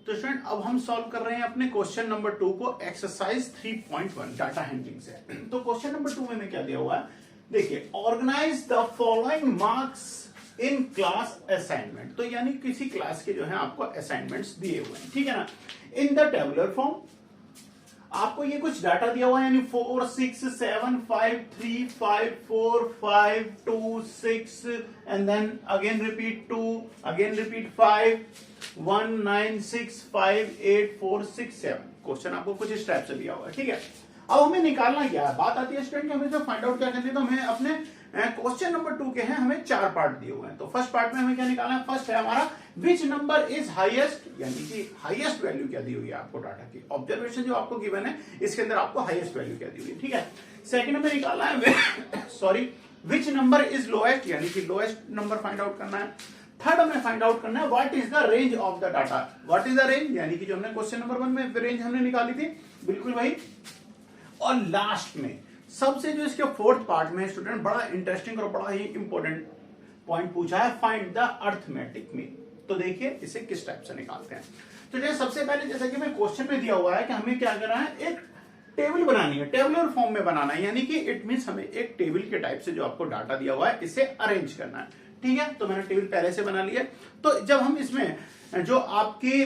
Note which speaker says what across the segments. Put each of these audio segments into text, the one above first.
Speaker 1: तो स्टूडेंट अब हम सॉल्व कर रहे हैं अपने क्वेश्चन नंबर 2 को एक्सरसाइज 3.1 डाटा हैंडलिंग से। तो क्वेश्चन नंबर 2 में क्या दिया हुआ है, देखिए organise the following marks in class assignment. तो यानी किसी क्लास के जो है आपको असाइनमेंट्स दिए हुए हैं, ठीक है ना, इन द टेबुलर फॉर्म। आपको ये कुछ डाटा दिया हुआ है, यानी 4 6 7 5 3 5 4 5 2 6 and then again repeat 2 again repeat 5 1 9 6 5 8 4 6 7। Question आपको कुछ इस टाइप से दिया हुआ है, ठीक है। अब हमें निकालना क्या है, बात आती है स्टूडेंट हमें जो फाइंड आउट क्या करनी है। तो हमें अपने क्वेश्चन नंबर 2 के हैं, हमें 4 पार्ट दिए हुए हैं। तो फर्स्ट पार्ट में हमें क्या निकालना है, फर्स्ट है हमारा विच नंबर इज हाईएस्ट, यानी कि हाईएस्ट वैल्यू क्या दी हुई है आपको डाटा की, ऑब्जर्वेशन जो आपको गिवन है इसके अंदर आपको हाईएस्ट वैल्यू क्या दी हुई है, ठीक है। सेकंड हमें निकालना है sorry which number is lowest, यानी कि लोएस्ट नंबर फाइंड आउट करना है। थर्ड हमें फाइंड आउट करना है what is the range of the data, what is the range, यानी कि जो हमने क्वेश्चन नंबर 1 में रेंज हमने निकाली थी बिल्कुल वही। और लास्ट में सबसे जो इसके फोर्थ पार्ट में स्टूडेंट बड़ा इंटरेस्टिंग और बड़ा ही इंपॉर्टेंट पॉइंट पूछा है, फाइंड द अर्थमेटिक मीन। तो देखिए इसे किस टाइप से निकालते हैं। तो जैसे सबसे पहले जैसा कि मैं क्वेश्चन में दिया हुआ है कि हमें क्या करना है, एक टेबल बनानी है, टेबुलर फॉर्म में बनाना है, यानी कि इट मींस हमें एक टेबल के टाइप से जो आपको डाटा दिया हुआ है इसे अरेंज करना है, ठीक है। तो मैंने टेबल पहले से बना लिया। तो जब हम इसमें जो आपकी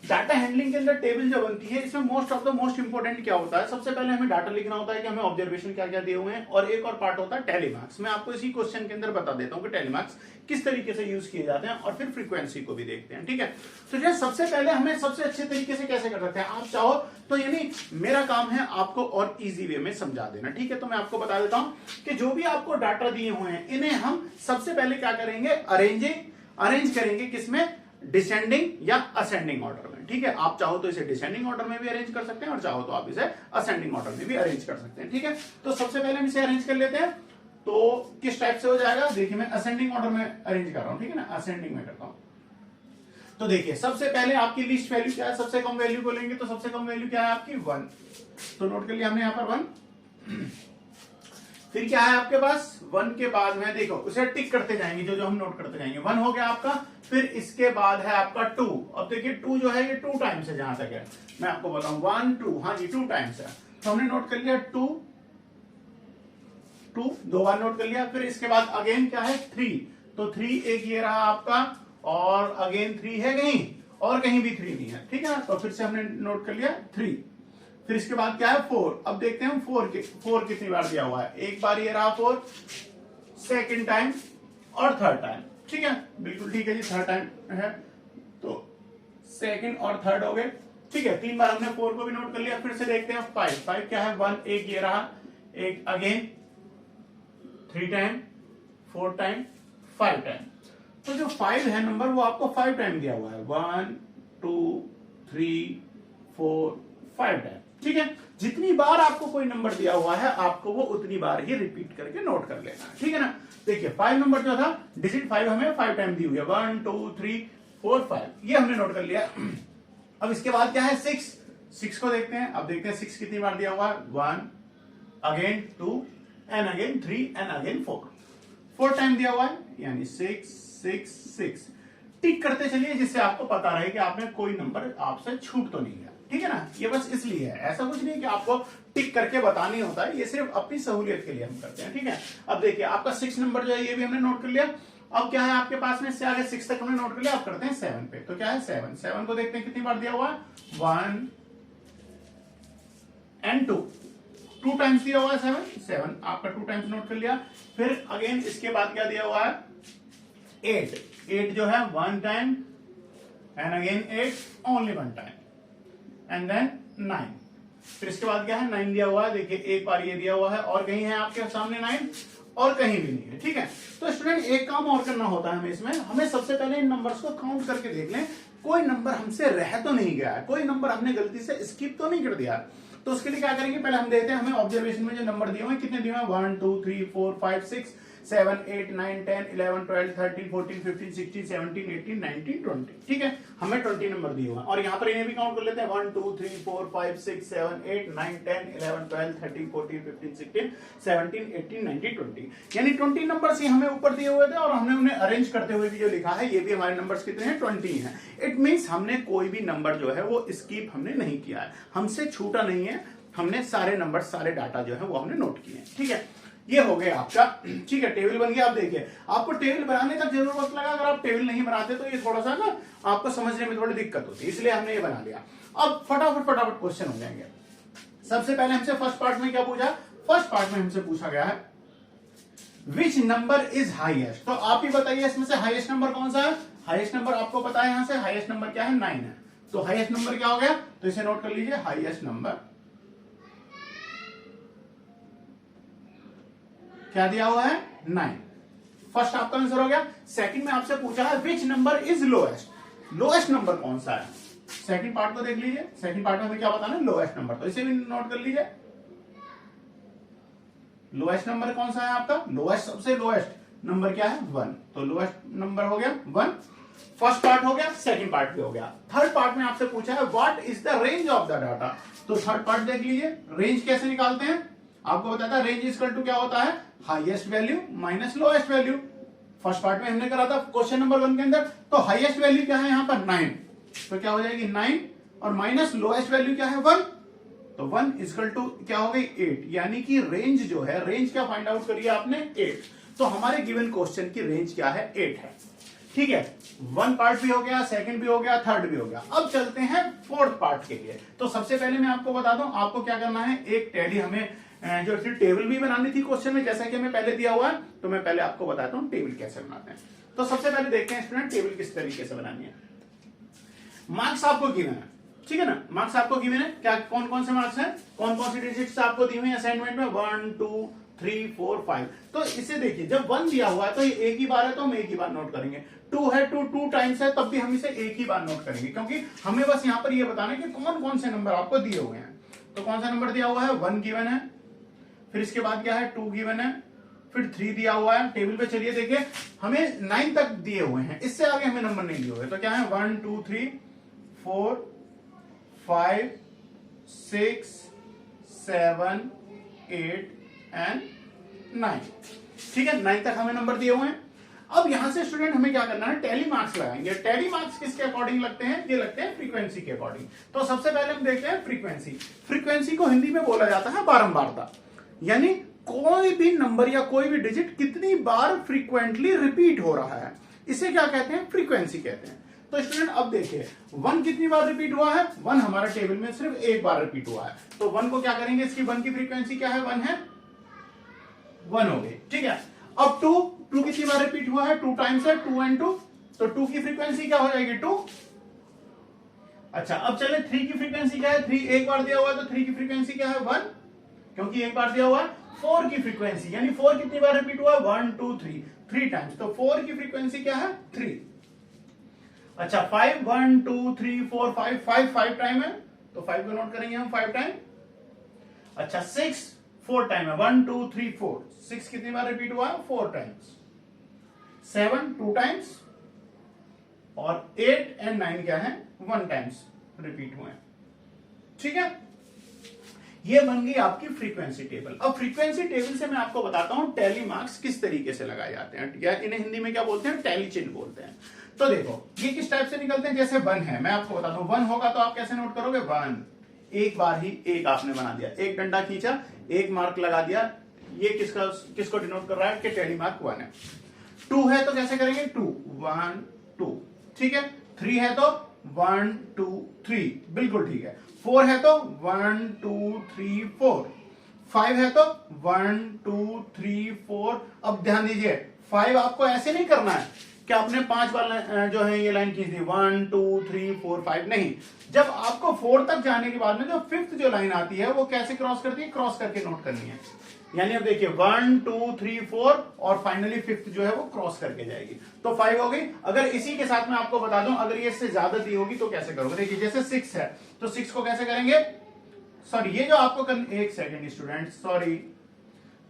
Speaker 1: डाटा हैंडलिंग के अंदर टेबल जो बनती है, इसमें मोस्ट इंपोर्टेंट क्या होता है, सबसे पहले हमें डाटा लिखना होता है कि हमें ऑब्जर्वेशन क्या क्या दिए हुए हैं, और एक और पार्ट होता है टेलीमार्क्स। मैं आपको इसी क्वेश्चन के अंदर बता देता हूं कि टेलीमार्क्स किस तरीके से यूज किए जाते हैं, और फिर फ्रीक्वेंसी को भी देखते हैं, ठीक है। तो जैसे सबसे पहले हमें सबसे अच्छे तरीके से कैसे कर सकते हैं, आप चाहो तो यानी मेरा काम है आपको और इजी वे में समझा देना, ठीक है। तो मैं आपको बता देता हूं कि जो भी आपको डाटा दिए हुए हैं इन्हें हम सबसे पहले क्या करेंगे, अरेंज करेंगे किसमें, डिसेंडिंग या असेंडिंग ऑर्डर में, ठीक है। आप चाहो तो इसे डिसेंडिंग ऑर्डर में भी अरेंज कर सकते हैं और चाहो तो आप इसे असेंडिंग ऑर्डर में भी अरेंज कर सकते हैं, ठीक है। तो सबसे पहले हम इसे अरेंज कर लेते हैं। तो किस टाइप से हो जाएगा, देखिए मैं असेंडिंग ऑर्डर में अरेंज कर रहा हूं, ठीक है ना, असेंडिंग में करता हूं। तो देखिए सबसे पहले आपकी लिस्ट वैल्यू क्या है, सबसे कम वैल्यू को लेंगे। तो सबसे कम वैल्यू क्या है आपकी 1, तो नोट कर लिया हमने यहां पर 1। फिर क्या है आपके पास, 1 के बाद में देखो उसे टिक करते जाएंगे, जो हम नोट करते जाएंगे। 1 हो गया आपका, फिर इसके बाद है आपका 2। अब देखिए 2 जो है ये 2 टाइम्स है, जहां तक है मैं आपको बताऊं 1 2, हाँ जी 2 टाइम्स है। तो हमने नोट कर लिया 2 2 बार नोट कर लिया। फिर इसके बाद अगेन क्या है 3, तो 3 एक ये रहा आपका, और अगेन 3 है कहीं, और कहीं भी 3 नहीं है, ठीक है। तो फिर से हमने नोट कर लिया 3। फिर इसके बाद क्या है 4। अब देखते हैं हम 4 कितनी बार दिया हुआ है, एक बार ये रहा 4, सेकंड टाइम और थर्ड टाइम, ठीक है, बिल्कुल ठीक है जी, थर्ड टाइम है। तो सेकंड और थर्ड हो गए, ठीक है। 3 बार हमने 4 को भी नोट कर लिया। फिर से देखते हैं 5 क्या है 1, एक ये रहा, एक अगेन 3 टाइम, 4 टाइम, 5 टाइम। तो जो 5 है नंबर वो आपको 5 टाइम दिया हुआ है, 1 2 3 4 5 टाइम, ठीक है। जितनी बार आपको कोई नंबर दिया हुआ है आपको वो उतनी बार ही रिपीट करके नोट कर लेना है, ठीक है ना। देखिए 5 नंबर जो था, डिजिट 5 हमें 5 टाइम दी हुई है, 1 2 3 4 5, ये हमने नोट कर लिया। अब इसके बाद क्या है 6 को देखते हैं। अब देखते हैं 6 कितनी बार दिया हुआ है, 1 again 2 and again 3 and again 4 time दिया हुआ है, यानी 6 6 6। टिक करते चलिए जिससे आपको पता रहे कि आपने कोई नंबर आपसे छूट तो नहीं गया, ठीक है ना। ये बस इसलिए है, ऐसा कुछ नहीं कि आपको टिक करके बताना ही होता है, ये सिर्फ अपनी सहूलियत के लिए हम करते हैं, ठीक है। अब देखिए आपका 6 नंबर जो है ये भी हमने नोट कर लिया। अब क्या है आपके पास में, इससे आगे 6 तक हमने नोट कर लिया। अब करते हैं 7 पे। तो क्या है 7 को देखते हैं कितनी बार दिया हुआ है, 1 एंड 2 टाइम्स दिया हुआ है 7 आपका 2 टाइम्स नोट कर लिया। फिर अगेन इसके बाद क्या दिया हुआ है 8 जो है 1 time and again 8 only 1 time and then 9। फिर इसके बाद क्या है 9 दिया हुआ है, देखिए एक बार ये दिया हुआ है, और कहीं है आपके सामने 9 और कहीं भी नहीं है, ठीक है। तो स्टूडेंट एक काम और करना होता है हमें इसमें, हमें सबसे पहले इन नंबर्स को काउंट करके देख लें कोई नंबर हमसे रह तो नहीं गया है, कोई नंबर हमने गलती से स्किप तो नहीं कर दिया। तो उसके लिए क्या करेंगे, पहले हम देखते हैं हमें ऑब्जर्वेशन में जो नंबर दिए हुए कितने दिए हुए 1 2 3 4 5 6 7 8 9 10 11 12 13 14 15 16 17 18 19 20। ठीक है, हमें 20 नंबर दिए हुए हैं और यहाँ पर इन्हें भी काउंट कर लेते हैं 1 2 3 4 5 6 7 8 9 10 11 12 13 14 15 16 17 18 19 20, यानी 20 नंबर ही हमें ऊपर दिए हुए थे और हमने उन्हें अरेंज करते हुए भी जो लिखा है ये भी हमारे नंबर्स कितने हैं 20 हैं। इट मींस हमने कोई भी नंबर जो है वो स्किप हमने नहीं किया है, हमसे छूटा नहीं है, हमने सारे नंबर सारे डाटा जो है वो हमने नोट किए हैं। ठीक है, ये हो गया आपका। ठीक है, टेबल बन गया। आप देखिए आपको टेबल बनाने तक जरूर वक्त लगा, अगर आप टेबल नहीं बनाते तो ये थोड़ा सा ना आपको समझने में थोड़ी दिक्कत होती है, इसलिए हमने ये बना लिया। अब फटाफट फटाफट क्वेश्चन हो जाएंगे। सबसे पहले हमसे फर्स्ट पार्ट में क्या पूछा, फर्स्ट पार्ट में हमसे पूछा गया है विच नंबर इज हाईएस्ट। तो आप ही बताइए इसमें से हाईएस्ट नंबर कौन सा है। हाईएस्ट नंबर आपको पता है, यहां से हाईएस्ट नंबर क्या है 9 है, तो हाईएस्ट नंबर क्या हो गया, तो इसे नोट कर लीजिए, हाईएस्ट नंबर क्या दिया हुआ है 9। फर्स्ट आपका आंसर हो गया। सेकंड में आपसे पूछा है which number is lowest, lowest number कौन सा है। सेकंड पार्ट को देख लीजिए, सेकंड पार्ट में हमें क्या बताना है लोएस्ट नंबर, तो इसे भी नोट कर लीजिए। लोएस्ट नंबर कौन सा है आपका, लोएस्ट सबसे लोएस्ट नंबर क्या है 1, तो लोएस्ट नंबर हो गया 1। फर्स्ट पार्ट हो गया, सेकंड पार्ट भी हो गया। थर्ड पार्ट में आपसे पूछा है what is the range of the data, तो थर्ड पार्ट देख लीजिए। रेंज कैसे निकालते हैं, आपको बताता है रेंज इक्वल टू क्या होता है, highest value minus lowest value. First part में हमने करा था क्वेश्चन नंबर 1 के अंदर, तो हाईएस्ट वैल्यू क्या है यहाँ पर 9, तो क्या हो जाएगी 9 और माइनस लोएस्ट वैल्यू क्या है 1, तो 1 इक्वल टू क्या हो गई 8, यानी कि रेंज जो है, रेंज क्या फाइंड आउट करिए आपने 8, तो हमारे गिवन क्वेश्चन की रेंज क्या है 8 है। ठीक है, 1 पार्ट भी हो गया, सेकंड भी हो गया, थर्ड भी हो गया। अब चलते हैं फोर्थ पार्ट के लिए। तो सबसे पहले मैं आपको बता दूं आपको क्या करना है, एक टैली हमें जो टेबल भी बनानी थी क्वेश्चन में, जैसा कि हमें पहले दिया हुआ है, तो मैं पहले आपको बताता हूं टेबल कैसे बनाते हैं। तो सबसे पहले देखते हैं स्टूडेंट टेबल किस तरीके से बनानी है। मार्क्स आपको गिवन है, ठीक है ना, मार्क्स आपको गिवन है, क्या कौन कौन से मार्क्स हैं, कौन कौन सी डिजिट्स आपको दी हुई है असाइनमेंट में 1 2 3 4 5। तो इसे देखिए, जब 1 दिया हुआ है तो ये एक ही बार है, तो हम एक ही बार नोट करेंगे। 2 है, 2 टाइम्स है, तब भी हम इसे एक ही बार नोट करेंगे, क्योंकि हमें बस यहाँ पर ये बताना है कि कौन कौन से नंबर आपको दिए हुए हैं। तो कौन सा नंबर दिया हुआ है 1 गिवन है, फिर इसके बाद क्या है 2 गिवन है, फिर 3 दिया हुआ है। टेबल पे चलिए देखिए, हमें 9 तक दिए हुए हैं, इससे आगे हमें नंबर नहीं दिए हुए, तो क्या है 1 2 3 4 5 6 7 8 एंड 9। ठीक है, 9 तक हमें नंबर दिए हुए हैं। अब यहां से स्टूडेंट हमें क्या करना है, टैली मार्क्स लगाएंगे। टैली मार्क्स किसके अकॉर्डिंग लगते हैं, ये लगते हैं फ्रीक्वेंसी के अकॉर्डिंग। तो सबसे पहले हम देखते हैं फ्रीक्वेंसी। फ्रीक्वेंसी को हिंदी में बोला जाता है बारंबारता, यानी कोई भी नंबर या कोई भी डिजिट कितनी बार फ्रीक्वेंटली रिपीट हो रहा है, इसे क्या कहते हैं, फ्रीक्वेंसी कहते हैं। तो स्टूडेंट अब देखिए 1 कितनी बार रिपीट हुआ है, 1 हमारा टेबल में सिर्फ एक बार रिपीट हुआ है, तो 1 को क्या करेंगे, इसकी 1 की फ्रीक्वेंसी क्या है 1 है, 1 हो गई। ठीक है, अब 2 कितनी बार रिपीट हुआ है, 2 टाइम्स है, 2 and 2, तो 2 की फ्रीक्वेंसी क्या हो जाएगी 2। अच्छा, अब चले 3 की फ्रीक्वेंसी क्या है, 3 एक बार दिया हुआ है, तो 3 की फ्रीक्वेंसी क्या है 1, क्योंकि एक बार दिया हुआ है। 4 की फ्रीक्वेंसी, यानी 4 कितनी बार रिपीट हुआ है 1 2 3, 3 टाइम्स, तो 4 की फ्रीक्वेंसी क्या है 3। अच्छा, 5 1 2 3 4 5 टाइम है, तो 5 को नोट करेंगे हम 5 टाइम। अच्छा, 6 4 टाइम है, 1 2 3 4, 6 कितनी बार रिपीट हुआ है 4 टाइम्स। 7 2 टाइम्स, और 8 and 9 क्या है 1 टाइम्स रिपीट हुए। ठीक है, ये बन गई आपकी फ्रीक्वेंसी टेबल। अब फ्रीक्वेंसी टेबल से मैं आपको बताता हूं टैली मार्क्स किस तरीके से लगाए जाते हैं, या इन्हें हिंदी में क्या बोलते हैं, टैली चिन्ह बोलते हैं। तो देखो ये किस टाइप से निकलते हैं, जैसे 1 है, मैं आपको बताता हूं 1 होगा तो आप कैसे नोट करोगे 1, एक बार ही एक आपने बना दिया, एक डंडा खींचा, एक मार्क लगा दिया, ये किसको डिनोट कर रहा है कि टैली मार्क 1 है। 2 है तो कैसे करेंगे 2 1 2, ठीक है। 3 है तो 1 2 3, बिल्कुल ठीक है। 4 है तो 1 2 3 4, 5 है तो 1 2 3 4। अब ध्यान दीजिए 5 आपको ऐसे नहीं करना है कि आपने 5 बार जो है ये लाइन खींच दी 1 2 3 4 5, नहीं। जब आपको 4 तक जाने के बाद में जो 5th जो लाइन आती है वो कैसे क्रॉस करती है, क्रॉस करके नोट करनी है। यानी अब देखिए 1 2 3 4 और फाइनली 5th जो है वो क्रॉस करके जाएगी, तो 5 हो गई। अगर इसी के साथ मैं आपको बता दूं अगर ये इससे ज्यादा दी होगी तो कैसे करोगे, देखिए जैसे 6 है तो 6 को कैसे करेंगे, सॉरी ये जो आपको एक सेकेंड स्टूडेंट, सॉरी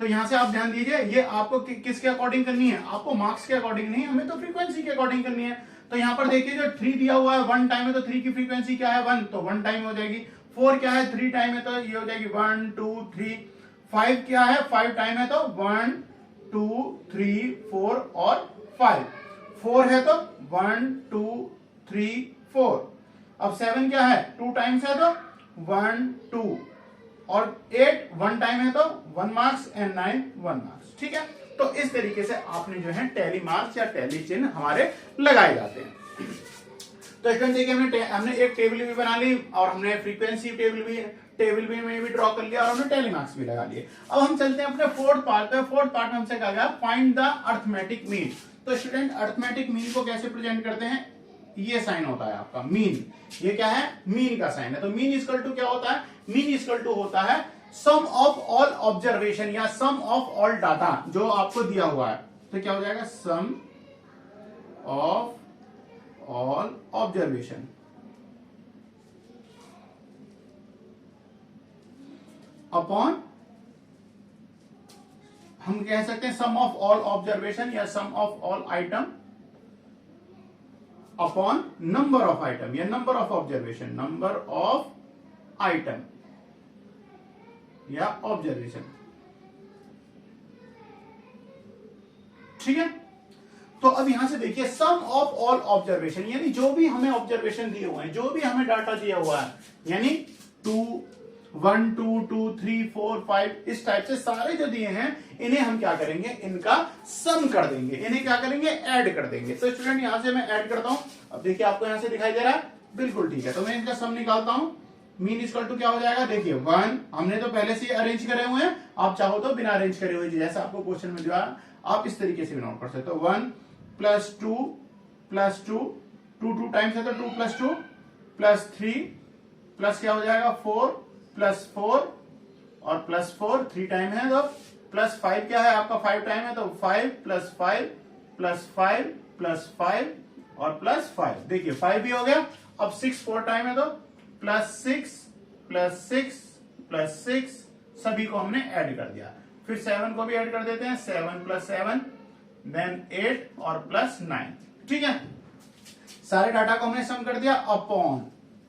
Speaker 1: तो यहां से आप ध्यान दीजिए, ये आपको किसके अकॉर्डिंग करनी है, आपको मार्क्स के अकॉर्डिंग नहीं, हमें तो फ्रीक्वेंसी के अकॉर्डिंग करनी है। तो यहां पर देखिए जो 3 दिया हुआ है 1 टाइम है, तो 3 की फ्रीक्वेंसी क्या है 1, तो 1 टाइम हो जाएगी। 4 क्या है 3 टाइम है, तो ये हो जाएगी 1 2 3। 5 क्या है 5 टाइम है, तो 1 2 3 4 और 5। 4 है तो 1 2 3 4। अब 7 क्या है 2 टाइम्स है, तो 1 2 और 8 1 टाइम है, तो 1 मार्क्स एंड 9 1 मार्क्स। ठीक है, तो इस तरीके से आपने जो है टैली मार्क्स या टैली चिन्ह हमारे लगाए जाते हैं। तो स्टूडेंट देखिए हमने एक टेबल भी बना ली और हमने फ्रीक्वेंसी टेबल भी में भी ड्रॉ कर लिया और हमने टैली मार्क्स भी लगा लिए। अब हम चलते हैं अपने फोर्थ पार्ट पे। फोर्थ पार्ट में हमसे कहा गया फाइंड द अरिथमेटिक मीन। तो स्टूडेंट अरिथमेटिक मीन को कैसे प्रेजेंट करते हैं, ये साइन होता है आपका मीन। ये क्या है मीन का साइन है। तो मीन इक्वल टू क्या होता है, मीन इक्वल टू होता है सम ऑफ ऑल ऑब्जर्वेशन या सम ऑफ ऑल डाटा जो आपको दिया हुआ है। तो क्या हो जाएगा sum of all observation upon, हम कह सकते हैं सम ऑफ ऑल ऑब्जर्वेशन या sum of all item upon number of item या number of observation, number of item या ऑब्जर्वेशन। ठीक है, तो अब यहां से देखिए सम ऑफ ऑल ऑब्जर्वेशन यानी जो भी हमें ऑब्जर्वेशन दिए हुए हैं, जो भी हमें डाटा दिया हुआ है, यानी 2 1 2 2 3 4 5 इस टाइप से सारे जो दिए हैं इन्हें हम क्या करेंगे, इनका सम कर देंगे, इन्हें क्या करेंगे ऐड कर देंगे। तो स्टूडेंट यहां से मैं ऐड करता हूं। अब देखिए आपको यहां से दिखाई दे रहा है, बिल्कुल ठीक है। तो मैं इनका सम निकालता हूं। मीन इक्वल टू क्या हो जाएगा, देखिए 1 हमने तो पहले से अरेंज करे हुए हैं, आप चाहो तो बिना अरेंज करे हुए जैसा आपको क्वेश्चन में दिया आप इस तरीके से भी नोट कर सकते हो। 1 प्लस 2 प्लस 2 2 2 टाइम्स है तो 2 प्लस 2 प्लस 3 प्लस क्या हो जाएगा 4 प्लस 4 और प्लस 4 3 टाइम है, तो प्लस 5 क्या है आपका 5 टाइम है, तो 5 प्लस 5 प्लस 5 प्लस 5 और प्लस 5। देखिए 5 भी हो गया। अब 6 4 टाइम है, तो प्लस 6 प्लस 6 प्लस 6 सभी को हमने ऐड कर दिया। फिर 7 को भी ऐड कर देते हैं, 7 प्लस 7 देन 8 और प्लस 9। ठीक है, सारे डाटा को हमने सम कर दिया अपॉन,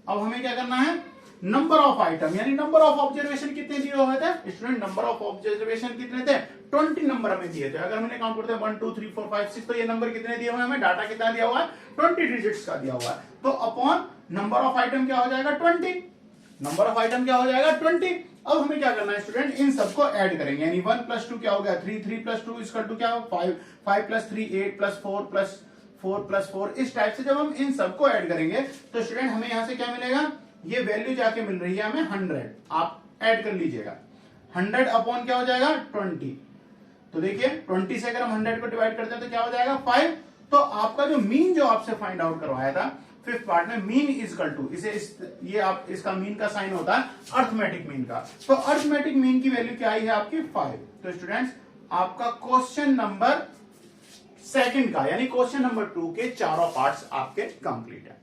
Speaker 1: अब हमें क्या करना है नंबर ऑफ आइटम यानी नंबर ऑफ ऑब्जर्वेशन कितने दिए हुए थे स्टूडेंट, नंबर ऑफ ऑब्जर्वेशन कितने थे 20 नंबर हमें दिए थे। अगर हमने काउंट करते हैं 1 2 3 4 5 6 तो ये नंबर कितने दिए हुए हैं हमें, डाटा कितना दिया हुआ है 20 डिजिट्स का दिया हुआ है। तो अपॉन नंबर ऑफ आइटम क्या हो जाएगा 20, नंबर ऑफ आइटम क्या हो जाएगा 20। अब हमें क्या करना है स्टूडेंट, इन सबको ऐड करेंगे यानी 1 प्लस 2 क्या हो गया 3 3 प्लस 2 इक्वल टू क्या हो 5 5 प्लस 3 8 प्लस 4 प्लस 4 प्लस 4। इस टाइप से जब हम इन सबको ऐड करेंगे तो स्टूडेंट हमें यहां से क्या मिलेगा, ये वैल्यू जाके मिल रही है हमें 100। आप ऐड कर लीजिएगा 100 अपॉन क्या हो जाएगा 20। तो देखिए 20 से अगर हम 100 को डिवाइड करते हैं तो क्या हो जाएगा 5। तो आपका जो मीन जो आपसे फाइंड आउट करवाया था फिफ्थ पार्ट में, मीन इक्वल टू ये आप इसका मीन का साइन होता है अरिथमेटिक मीन का। तो अरिथमेटिक मीन की वैल्यू क्या आई है आपकी 5। तो स्टूडेंट्स आपका क्वेश्चन नंबर सेकंड का यानी क्वेश्चन नंबर 2 के चारों पार्ट्स आपके कंप्लीट है।